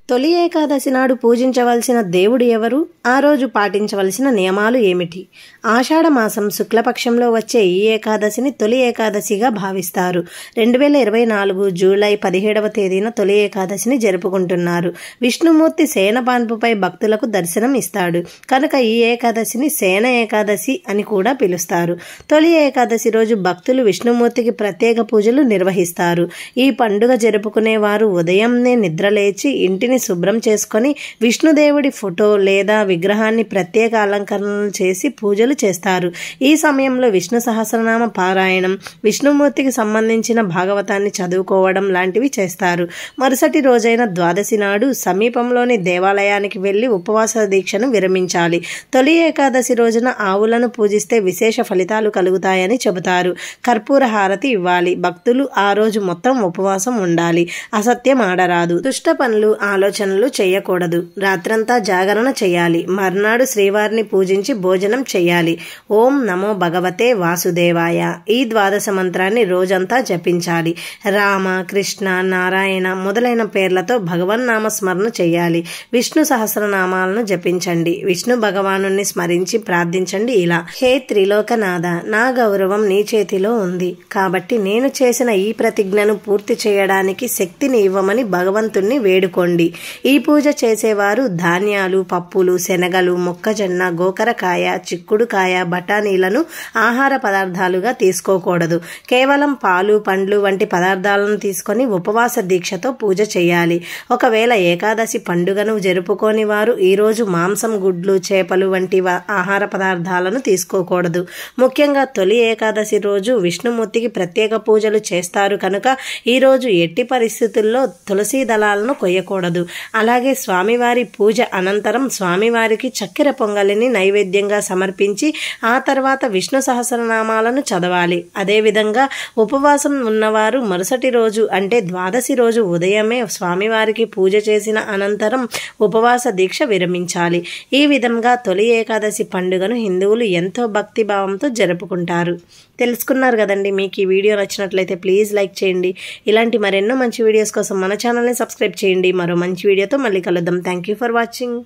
తొలి ఏకాదశి నాడు పూజించవలసిన దేవుడు ఎవరు? ఆ రోజు పాటించవలసిన నియమాలు ఏమిటి? ఆషాఢ మాసం శుక్లపక్షంలో వచ్చే ఈ ఏకాదశిని తొలి ఏకాదశిగా భావిస్తారు. 2024 జూలై 17వ తేదీన తొలి ఏకాదశిని జరుపుకుంటున్నారు. విష్ణుమూర్తి శయనపాన్పుపై భక్తులకు దర్శనం ఇస్తాడు కనుక ఈ ఏకాదశిని శయన ఏకాదశి అని కూడా పిలుస్తారు. తొలి ఏకాదశి రోజు భక్తులు విష్ణుమూర్తికి ప్రత్యేక పూజలు నిర్వహిస్తారు. ఈ పండుగ జరుపుకునేవారు ఉదయంనే నిద్రలేచి ఇంటిని శుభ్రం చేసుకొని విష్ణుదేవుడి ఫోటో లేదా విగ్రహాన్ని ప్రత్యేక అలంకరణలు చేసి పూజలు చేస్తారు. ఈ సమయంలో విష్ణు సహస్రనామ పారాయణం, విష్ణుమూర్తికి సంబంధించిన భాగవతాన్ని చదువుకోవడం లాంటివి చేస్తారు. మరుసటి రోజైన ద్వాదశి నాడు సమీపంలోని దేవాలయానికి వెళ్లి ఉపవాస దీక్షను విరమించాలి. తొలి ఏకాదశి రోజున ఆవులను పూజిస్తే విశేష ఫలితాలు కలుగుతాయని చెబుతారు. కర్పూర హారతి ఇవ్వాలి. భక్తులు ఆ రోజు మొత్తం ఉపవాసం ఉండాలి. అసత్యం ఆడరాదు. దుష్ట పనులు ఆలోచనలు చేయకూడదు. రాత్రంతా జాగరణ చేయాలి. మర్నాడు శ్రీవారిని పూజించి భోజనం చేయాలి. ఓం నమో భగవతే వాసుదేవాయ ఈ ద్వాదశ మంత్రాన్ని రోజంతా జపించాలి. రామ, కృష్ణ, నారాయణ మొదలైన పేర్లతో భగవన్నామ స్మరణ చేయాలి. విష్ణు సహస్రనామాలను జపించండి. విష్ణు భగవానుని స్మరించి ప్రార్థించండి. ఇలా, హే త్రిలోకనాథ, నా గౌరవం నీ చేతిలో ఉంది కాబట్టి నేను చేసిన ఈ ప్రతిజ్ఞను పూర్తి చేయడానికి శక్తిని ఇవ్వమని భగవంతుణ్ణి వేడుకోండి. ఈ పూజ చేసేవారు ధాన్యాలు, పప్పులు, శనగలు, మొక్కజొన్న, గోకరకాయ, చిక్కుడుకాయ, బఠానీలను ఆహార పదార్థాలుగా తీసుకోకూడదు. కేవలం పాలు, పండ్లు వంటి పదార్థాలను తీసుకొని ఉపవాస దీక్షతో పూజ చేయాలి. ఒకవేళ ఏకాదశి పండుగను జరుపుకోని వారు ఈరోజు మాంసం, గుడ్లు, చేపలు వంటి ఆహార పదార్థాలను తీసుకోకూడదు. ముఖ్యంగా తొలి ఏకాదశి రోజు విష్ణుమూర్తికి ప్రత్యేక పూజలు చేస్తారు కనుక ఈ రోజు ఎట్టి పరిస్థితుల్లో తులసి దళాలను కొయ్యకూడదు. అలాగే స్వామివారి పూజ అనంతరం స్వామివారికి చక్కెర పొంగలిని నైవేద్యంగా సమర్పించి ఆ తర్వాత విష్ణు సహస్రనామాలను చదవాలి. అదేవిధంగా ఉపవాసం ఉన్నవారు మరుసటి రోజు అంటే ద్వాదశి రోజు ఉదయమే స్వామివారికి పూజ చేసిన అనంతరం ఉపవాస దీక్ష విరమించాలి. ఈ విధంగా తొలి ఏకాదశి పండుగను హిందువులు ఎంతో భక్తిభావంతో జరుపుకుంటారు. తెలుసుకున్నారు కదండి. మీకు ఈ వీడియో నచ్చినట్లయితే ప్లీజ్ లైక్ చేయండి. ఇలాంటి మరెన్నో మంచి వీడియోస్ కోసం మన ఛానల్ని సబ్స్క్రైబ్ చేయండి. మరో మంచి వీడియోతో మళ్ళీ కలుద్దాం. Thank you for watching.